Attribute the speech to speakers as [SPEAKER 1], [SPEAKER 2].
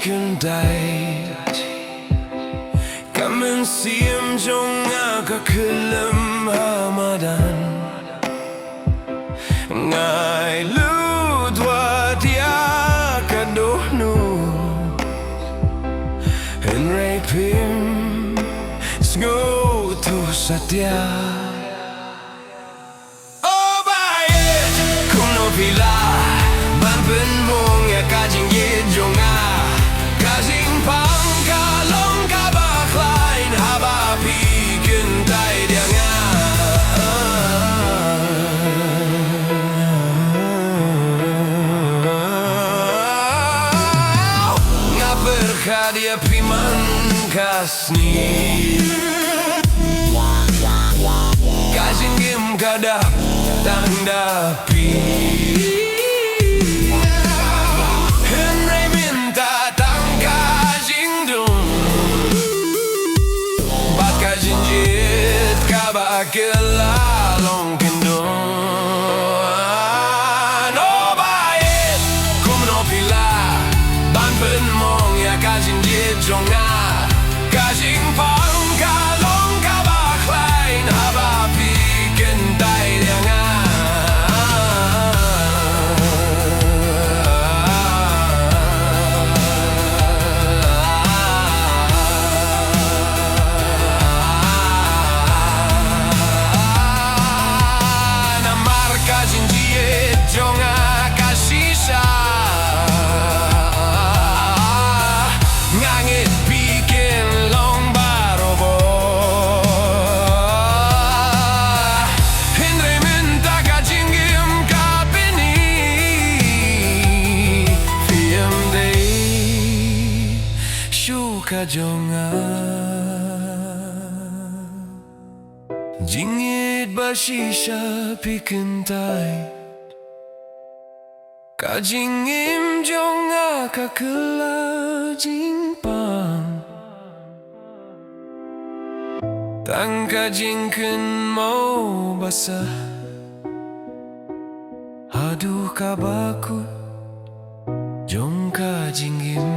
[SPEAKER 1] kendai Kamen siam jonga ka kelam hamadan Ngai lu dua dia kadoh nu Henry Pim Sgo tu satya Oh bae kuno pila ban pen mong ya kajing ye jonga kajing pang ka long ka ba klein haba pi kendai dia nga Dia piman kasni Kajing gim kada tanda pi Henry minta tang kajing dong Bat kajing jit kaba kelalong kendong No bae kum no pila ban pen mong ya kajing jit jonga kajing pang kalong kaba klein haba pi kendai dia nga namar kajing jit jonga kasisa ngangit bikin long barobo Henry minta kajing gim kapini Fiem day shuka jonga Jingit bashisha pikentai Kajing im jonga kakela jingpang Tang kajing ken mau basah Aduh kabakut jong kajing im